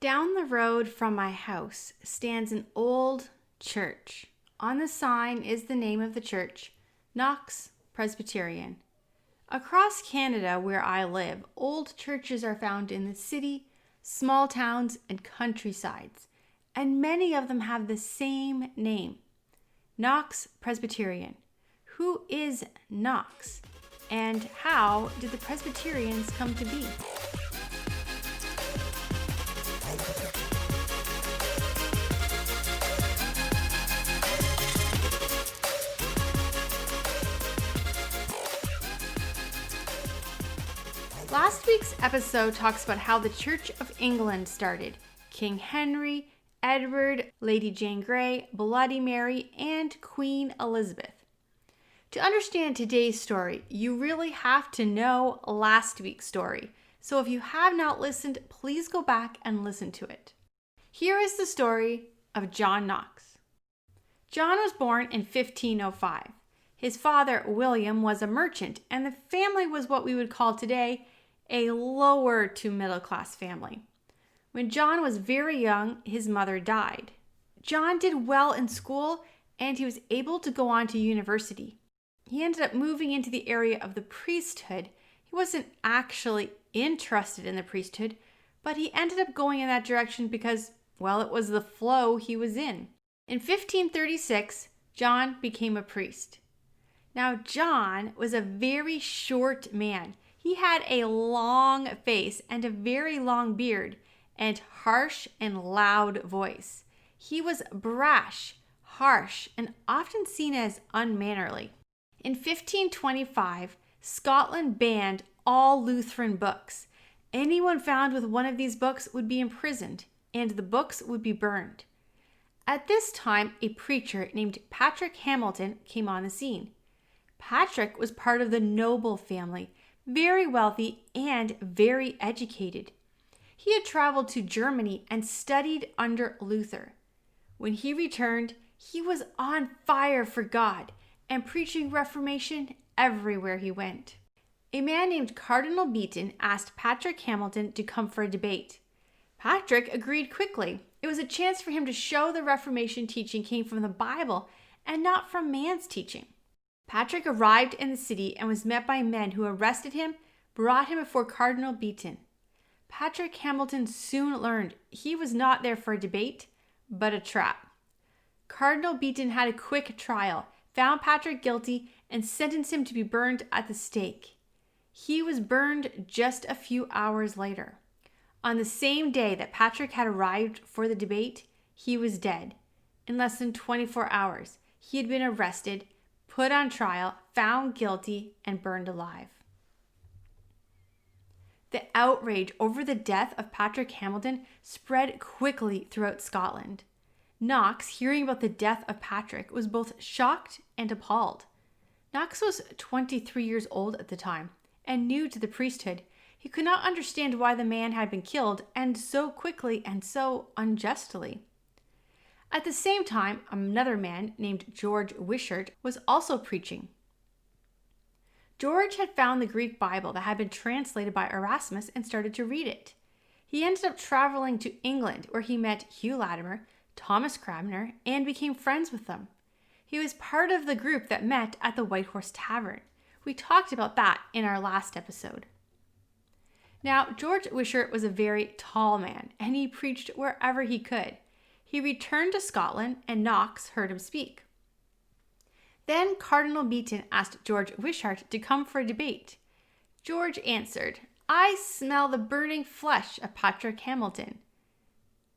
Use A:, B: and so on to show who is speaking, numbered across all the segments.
A: Down the road from my house stands an old church. On the sign is the name of the church, Knox Presbyterian. Across Canada, where I live, old churches are found in the city, small towns, and countrysides, and many of them have the same name, Knox Presbyterian. Who is Knox, and how did the Presbyterians come to be? Last week's episode talks about how the Church of England started. King Henry, Edward, Lady Jane Grey, Bloody Mary, and Queen Elizabeth. To understand today's story, you really have to know last week's story. So if you have not listened, please go back and listen to it. Here is the story of John Knox. John was born in 1505. His father, William, was a merchant, and the family was what we would call today a lower to middle class family. When John was very young, his mother died. John did well in school and he was able to go on to university. He ended up moving into the area of the priesthood. He wasn't actually interested in the priesthood, but he ended up going in that direction because, well, it was the flow he was in. In 1536, John became a priest. Now, John was a very short man. He had a long face and a very long beard and harsh and loud voice. He was brash, harsh, and often seen as unmannerly. In 1525, Scotland banned all Lutheran books. Anyone found with one of these books would be imprisoned, and the books would be burned. At this time, a preacher named Patrick Hamilton came on the scene. Patrick was part of the noble family, very wealthy and very educated. He had traveled to Germany and studied under Luther. When he returned, he was on fire for God and preaching reformation everywhere he went. A man named Cardinal Beaton asked Patrick Hamilton to come for a debate. Patrick agreed quickly. It was a chance for him to show the Reformation teaching came from the Bible and not from man's teaching. Patrick arrived in the city and was met by men who arrested him, brought him before Cardinal Beaton. Patrick Hamilton soon learned he was not there for a debate, but a trap. Cardinal Beaton had a quick trial, found Patrick guilty, and sentenced him to be burned at the stake. He was burned just a few hours later. On the same day that Patrick had arrived for the debate, he was dead. In less than 24 hours, he had been arrested, put on trial, found guilty, and burned alive. The outrage over the death of Patrick Hamilton spread quickly throughout Scotland. Knox, hearing about the death of Patrick, was both shocked and appalled. Knox was 23 years old at the time and new to the priesthood. He could not understand why the man had been killed, and so quickly and so unjustly. At the same time, another man named George Wishart was also preaching. George had found the Greek Bible that had been translated by Erasmus and started to read it. He ended up traveling to England, where he met Hugh Latimer, Thomas Cranmer, and became friends with them. He was part of the group that met at the White Horse Tavern. We talked about that in our last episode. Now, George Wishart was a very tall man, and he preached wherever he could. He returned to Scotland, and Knox heard him speak. Then Cardinal Beaton asked George Wishart to come for a debate. George answered, "I smell the burning flesh of Patrick Hamilton."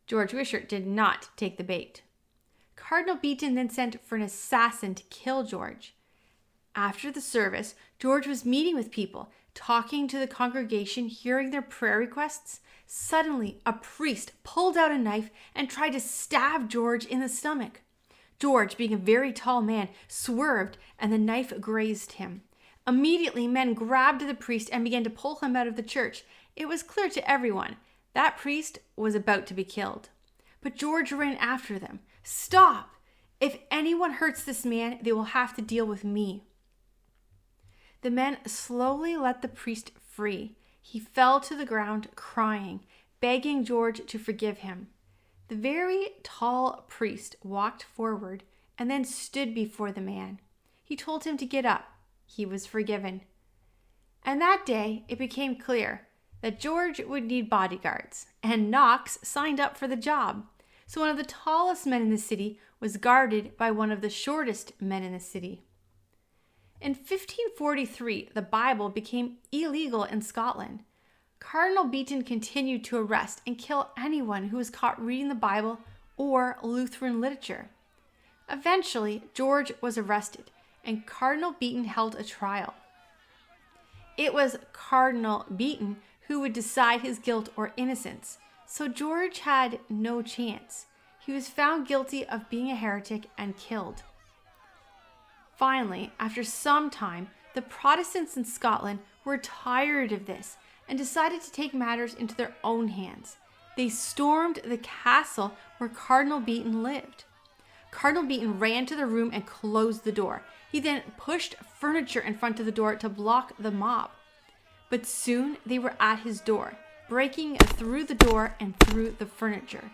A: George Wishart did not take the bait. Cardinal Beaton then sent for an assassin to kill George. After the service, George was meeting with people, talking to the congregation, hearing their prayer requests. Suddenly, a priest pulled out a knife and tried to stab George in the stomach. George, being a very tall man, swerved and the knife grazed him. Immediately, men grabbed the priest and began to pull him out of the church. It was clear to everyone that priest was about to be killed. But George ran after them. "Stop! If anyone hurts this man, they will have to deal with me." The men slowly let the priest free. He fell to the ground crying, begging George to forgive him. The very tall priest walked forward and then stood before the man. He told him to get up. He was forgiven. And that day, it became clear that George would need bodyguards, and Knox signed up for the job. So one of the tallest men in the city was guarded by one of the shortest men in the city. In 1543, the Bible became illegal in Scotland. Cardinal Beaton continued to arrest and kill anyone who was caught reading the Bible or Lutheran literature. Eventually, George was arrested, and Cardinal Beaton held a trial. It was Cardinal Beaton who would decide his guilt or innocence, so George had no chance. He was found guilty of being a heretic and killed. Finally, after some time, the Protestants in Scotland were tired of this and decided to take matters into their own hands. They stormed the castle where Cardinal Beaton lived. Cardinal Beaton ran to the room and closed the door. He then pushed furniture in front of the door to block the mob. But soon they were at his door, breaking through the door and through the furniture.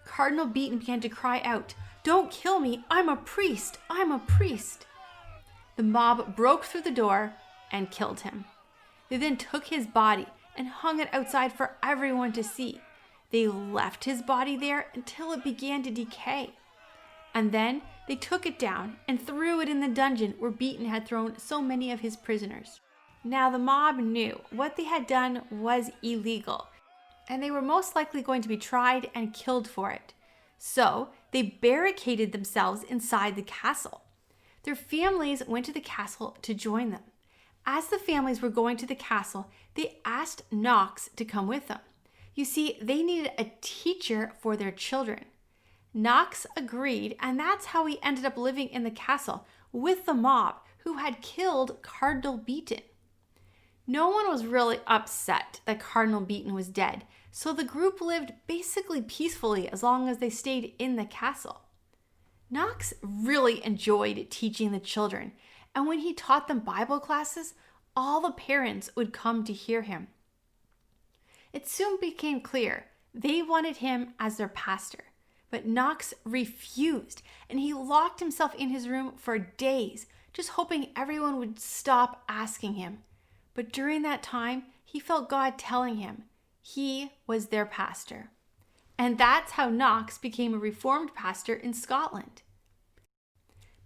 A: Cardinal Beaton began to cry out, "Don't kill me! I'm a priest! I'm a priest!" The mob broke through the door and killed him. They then took his body and hung it outside for everyone to see. They left his body there until it began to decay. And then they took it down and threw it in the dungeon where Beaton had thrown so many of his prisoners. Now the mob knew what they had done was illegal, and they were most likely going to be tried and killed for it. So they barricaded themselves inside the castle. Their families went to the castle to join them. As the families were going to the castle, they asked Knox to come with them. You see, they needed a teacher for their children. Knox agreed, and that's how he ended up living in the castle with the mob who had killed Cardinal Beaton. No one was really upset that Cardinal Beaton was dead, so the group lived basically peacefully as long as they stayed in the castle. Knox really enjoyed teaching the children, and when he taught them Bible classes, all the parents would come to hear him. It soon became clear they wanted him as their pastor, but Knox refused, and he locked himself in his room for days, just hoping everyone would stop asking him. But during that time, he felt God telling him he was their pastor. And that's how Knox became a Reformed pastor in Scotland.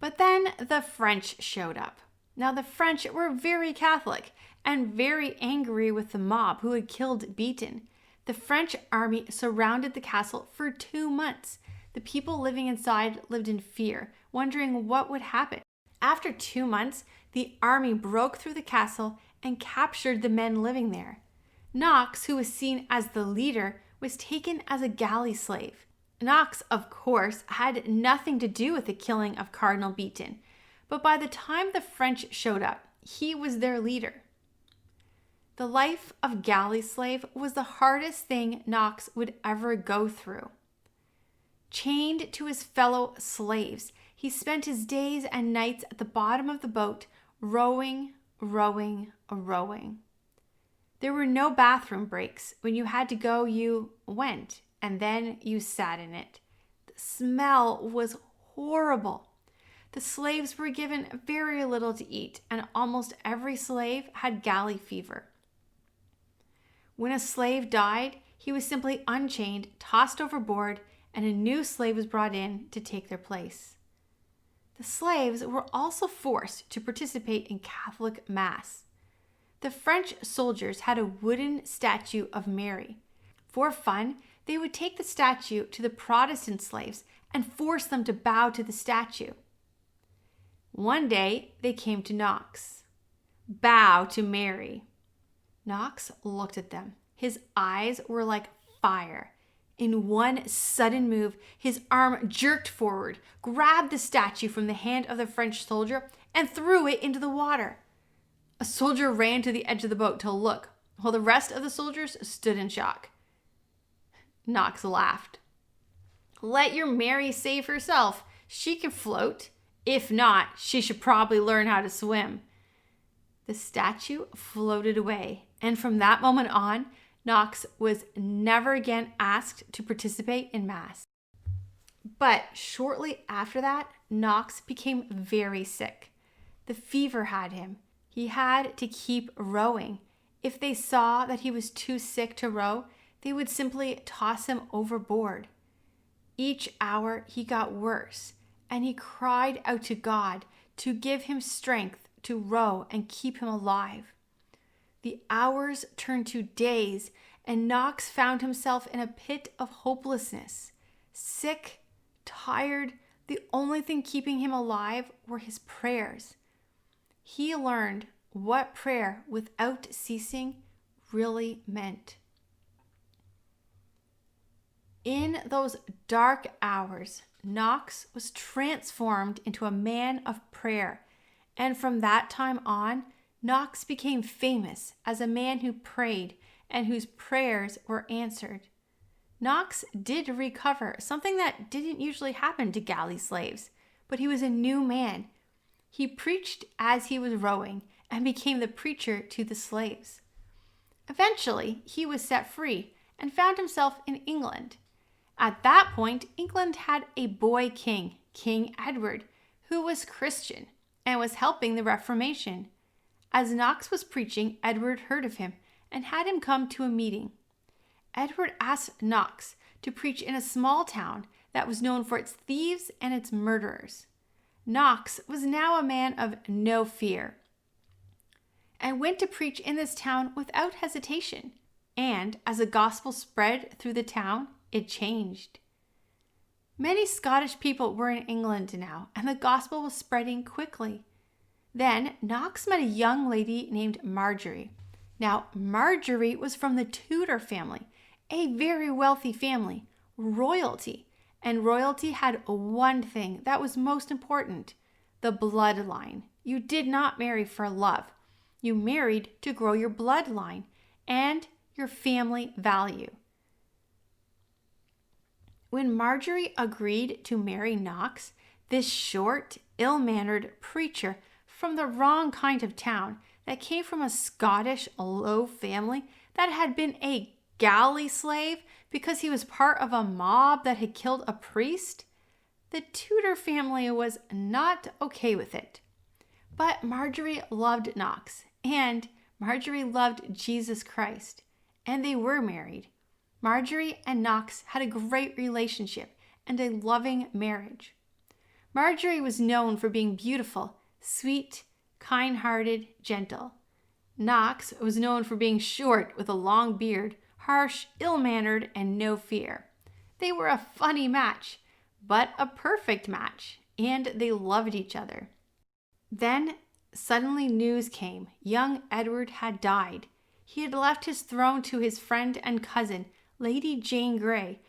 A: But then the French showed up. Now the French were very Catholic and very angry with the mob who had killed Beaton. The French army surrounded the castle for 2 months. The people living inside lived in fear, wondering what would happen. After 2 months, the army broke through the castle and captured the men living there. Knox, who was seen as the leader, was taken as a galley slave. Knox, of course, had nothing to do with the killing of Cardinal Beaton, but by the time the French showed up, he was their leader. The life of galley slave was the hardest thing Knox would ever go through. Chained to his fellow slaves, he spent his days and nights at the bottom of the boat, rowing. There were no bathroom breaks. When you had to go, you went, and then you sat in it. The smell was horrible. The slaves were given very little to eat, and almost every slave had galley fever. When a slave died, he was simply unchained, tossed overboard, and a new slave was brought in to take their place. The slaves were also forced to participate in Catholic Mass. The French soldiers had a wooden statue of Mary. For fun, they would take the statue to the Protestant slaves and force them to bow to the statue. One day, they came to Knox. "Bow to Mary." Knox looked at them. His eyes were like fire. In one sudden move, his arm jerked forward, grabbed the statue from the hand of the French soldier, and threw it into the water. A soldier ran to the edge of the boat to look, while the rest of the soldiers stood in shock. Knox laughed. "Let your Mary save herself. She can float. If not, she should probably learn how to swim." The statue floated away, and from that moment on, Knox was never again asked to participate in Mass. But shortly after that, Knox became very sick. The fever had him. He had to keep rowing. If they saw that he was too sick to row, they would simply toss him overboard. Each hour he got worse, and he cried out to God to give him strength to row and keep him alive. The hours turned to days, and Knox found himself in a pit of hopelessness. Sick, tired, the only thing keeping him alive were his prayers. He learned what prayer without ceasing really meant. In those dark hours, Knox was transformed into a man of prayer, and from that time on, Knox became famous as a man who prayed and whose prayers were answered. Knox did recover, something that didn't usually happen to galley slaves, but he was a new man. He preached as he was rowing and became the preacher to the slaves. Eventually, he was set free and found himself in England. At that point, England had a boy king, King Edward, who was Christian and was helping the Reformation. As Knox was preaching, Edward heard of him and had him come to a meeting. Edward asked Knox to preach in a small town that was known for its thieves and its murderers. Knox was now a man of no fear and went to preach in this town without hesitation. And as the gospel spread through the town, it changed. Many Scottish people were in England now, and the gospel was spreading quickly. Then Knox met a young lady named Marjorie. Now, Marjorie was from the Tudor family, a very wealthy family, royalty. And royalty had one thing that was most important, the bloodline. You did not marry for love. You married to grow your bloodline and your family value. When Marjorie agreed to marry Knox, this short, ill-mannered preacher from the wrong kind of town that came from a Scottish low family that had been a galley slave because he was part of a mob that had killed a priest, the Tudor family was not okay with it. But Marjorie loved Knox, and Marjorie loved Jesus Christ, and they were married. Marjorie and Knox had a great relationship and a loving marriage. Marjorie was known for being beautiful, sweet, kind-hearted, gentle. Knox was known for being short with a long beard, harsh, ill-mannered, and no fear. They were a funny match, but a perfect match, and they loved each other. Then suddenly news came. Young Edward had died. He had left his throne to his friend and cousin, Lady Jane Grey,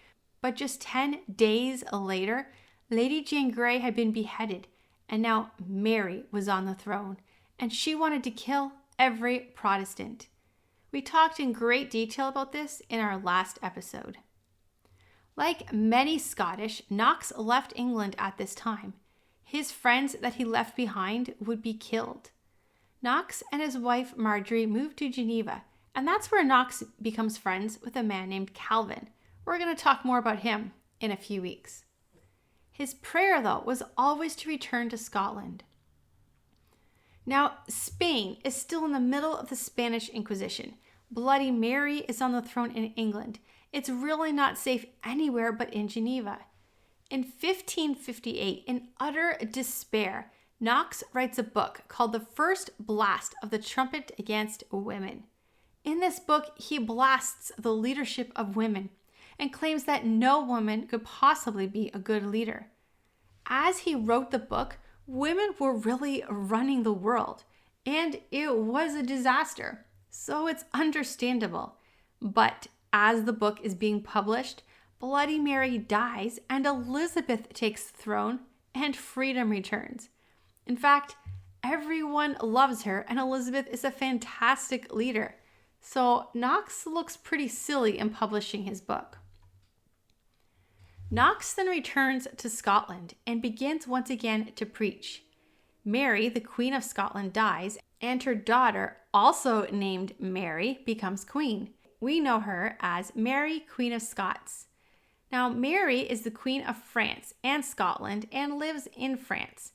A: but just 10 days later, Lady Jane Grey had been beheaded, and now Mary was on the throne, and she wanted to kill every Protestant. We talked in great detail about this in our last episode. Like many Scottish, Knox left England at this time. His friends that he left behind would be killed. Knox and his wife Marjorie moved to Geneva, and that's where Knox becomes friends with a man named Calvin. We're going to talk more about him in a few weeks. His prayer, though, was always to return to Scotland. Now, Spain is still in the middle of the Spanish Inquisition. Bloody Mary is on the throne in England. It's really not safe anywhere but in Geneva. In 1558, in utter despair, Knox writes a book called The First Blast of the Trumpet Against Women. In this book, he blasts the leadership of women and claims that no woman could possibly be a good leader. As he wrote the book, women were really running the world, and it was a disaster. So it's understandable. But as the book is being published, Bloody Mary dies and Elizabeth takes the throne and freedom returns. In fact, everyone loves her and Elizabeth is a fantastic leader. So Knox looks pretty silly in publishing his book. Knox then returns to Scotland and begins once again to preach. Mary, the Queen of Scotland, dies, and her daughter, also named Mary, becomes queen. we know her as Mary, Queen of Scots. Now, Mary is the Queen of France and Scotland and lives in France.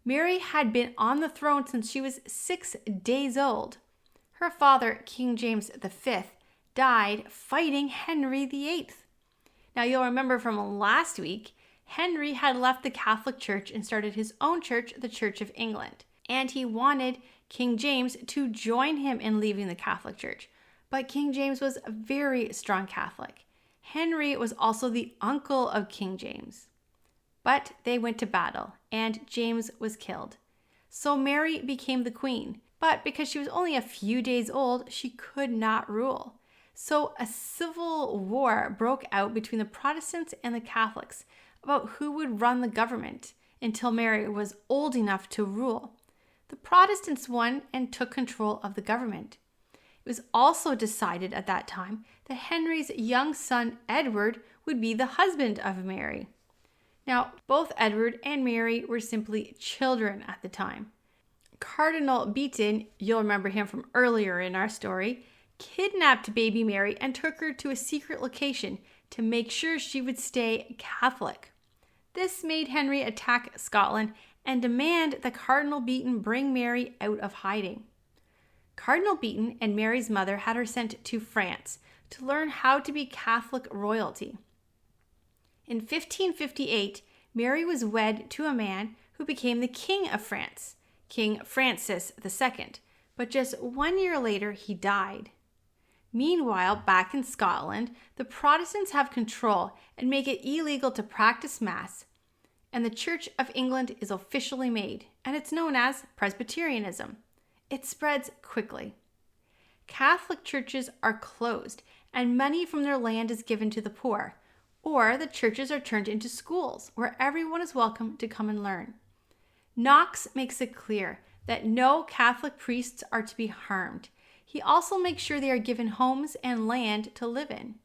A: Mary had been on the throne since she was 6 days old. Her father, King James V, died fighting Henry VIII. Now, you'll remember from last week, Henry had left the Catholic Church and started his own church, the Church of England. And he wanted King James to join him in leaving the Catholic Church. But King James was a very strong Catholic. Henry was also the uncle of King James. But they went to battle, and James was killed. So Mary became the queen. But because she was only a few days old, she could not rule. So a civil war broke out between the Protestants and the Catholics about who would run the government until Mary was old enough to rule. The Protestants won and took control of the government. It was also decided at that time that Henry's young son Edward would be the husband of Mary. Now, both Edward and Mary were simply children at the time. Cardinal Beaton, you'll remember him from earlier in our story, kidnapped baby Mary and took her to a secret location to make sure she would stay Catholic. This made Henry attack Scotland and demand that Cardinal Beaton bring Mary out of hiding. Cardinal Beaton and Mary's mother had her sent to France to learn how to be Catholic royalty. In 1558, Mary was wed to a man who became the King of France, King Francis II, but just 1 year later he died. Meanwhile, back in Scotland, the Protestants have control and make it illegal to practice Mass, and the Church of England is officially made, and it's known as Presbyterianism. It spreads quickly. Catholic churches are closed, and money from their land is given to the poor, or the churches are turned into schools where everyone is welcome to come and learn. Knox makes it clear that no Catholic priests are to be harmed. He also makes sure they are given homes and land to live in.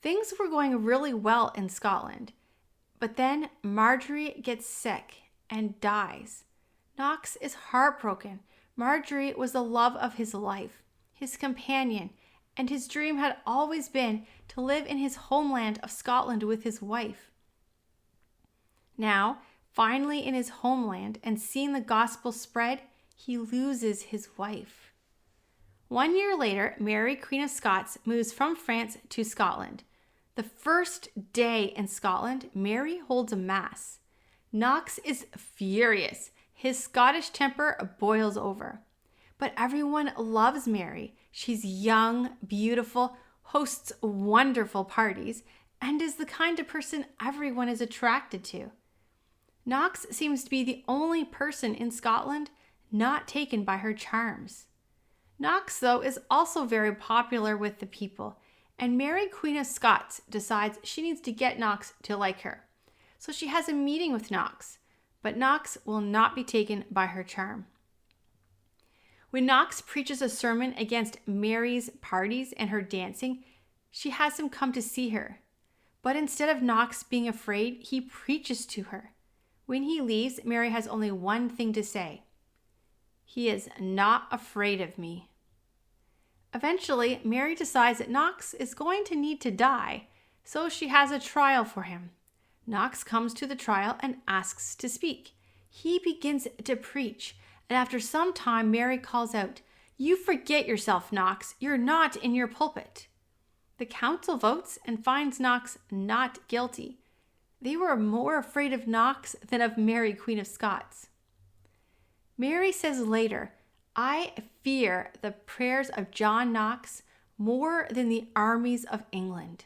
A: Things were going really well in Scotland, but then Marjorie gets sick and dies. Knox is heartbroken. Marjorie was the love of his life, his companion, and his dream had always been to live in his homeland of Scotland with his wife. Now, finally in his homeland and seeing the gospel spread, he loses his wife. 1 year later, Mary, Queen of Scots, moves from France to Scotland. The first day in Scotland, Mary holds a mass. Knox is furious. His Scottish temper boils over. But everyone loves Mary. She's young, beautiful, hosts wonderful parties, and is the kind of person everyone is attracted to. Knox seems to be the only person in Scotland not taken by her charms. Knox, though, is also very popular with the people, and Mary, Queen of Scots, decides she needs to get Knox to like her. So she has a meeting with Knox, but Knox will not be taken by her charm. When Knox preaches a sermon against Mary's parties and her dancing, she has him come to see her. But instead of Knox being afraid, he preaches to her. When he leaves, Mary has only one thing to say: "He is not afraid of me." Eventually, Mary decides that Knox is going to need to die, so she has a trial for him. Knox comes to the trial and asks to speak. He begins to preach, and after some time, Mary calls out, "You forget yourself, Knox. You're not in your pulpit." The council votes and finds Knox not guilty. They were more afraid of Knox than of Mary, Queen of Scots. Mary says later, "I fear the prayers of John Knox more than the armies of England."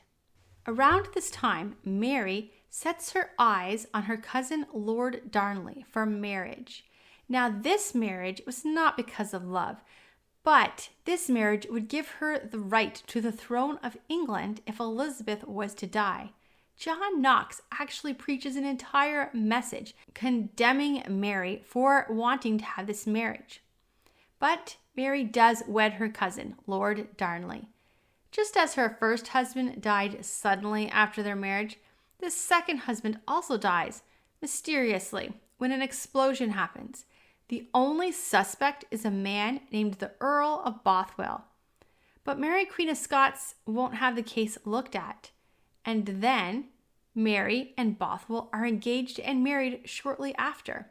A: Around this time, Mary sets her eyes on her cousin Lord Darnley for marriage. Now, this marriage was not because of love, but this marriage would give her the right to the throne of England if Elizabeth was to die. John Knox actually preaches an entire message condemning Mary for wanting to have this marriage. But Mary does wed her cousin, Lord Darnley. Just as her first husband died suddenly after their marriage, the second husband also dies mysteriously when an explosion happens. The only suspect is a man named the Earl of Bothwell. But Mary, Queen of Scots, won't have the case looked at. And then Mary and Bothwell are engaged and married shortly after.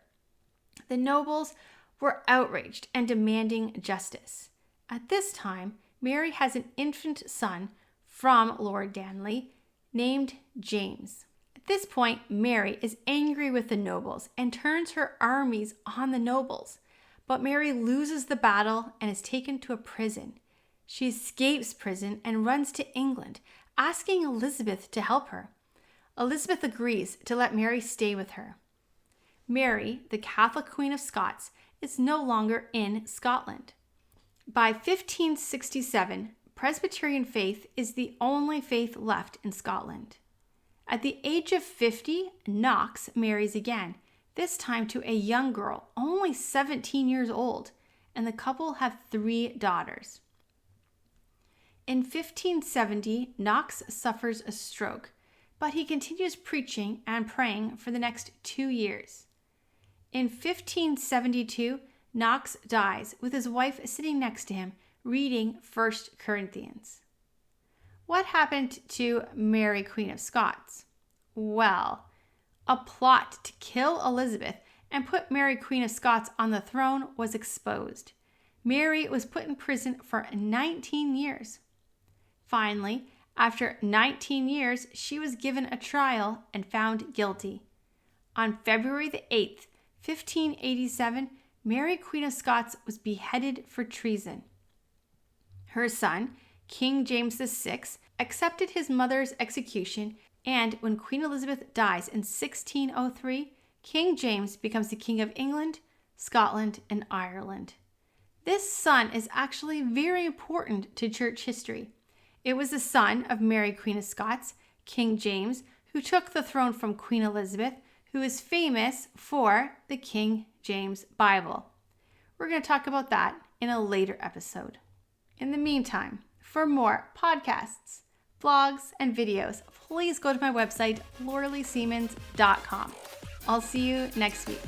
A: The nobles were outraged and demanding justice. At this time, Mary has an infant son from Lord Darnley named James. At this point, Mary is angry with the nobles and turns her armies on the nobles. But Mary loses the battle and is taken to a prison. She escapes prison and runs to England, asking Elizabeth to help her. Elizabeth agrees to let Mary stay with her. Mary, the Catholic Queen of Scots, is no longer in Scotland. By 1567, Presbyterian faith is the only faith left in Scotland. At the age of 50, Knox marries again, this time to a young girl, only 17 years old, and the couple have 3 daughters. In 1570, Knox suffers a stroke, but he continues preaching and praying for the next 2 years. In 1572, Knox dies with his wife sitting next to him reading 1 Corinthians. What happened to Mary, Queen of Scots? Well, a plot to kill Elizabeth and put Mary, Queen of Scots on the throne was exposed. Mary was put in prison for 19 years. Finally, after 19 years, she was given a trial and found guilty. On February the 8th, 1587, Mary, Queen of Scots, was beheaded for treason. Her son, King James VI, accepted his mother's execution, and when Queen Elizabeth dies in 1603, King James becomes the King of England, Scotland, and Ireland. This son is actually very important to church history. It was the son of Mary, Queen of Scots, King James, who took the throne from Queen Elizabeth, who is famous for the King James Bible. We're going to talk about that in a later episode. In the meantime, for more podcasts, vlogs, and videos, please go to my website, lauraleesiemens.com. I'll see you next week.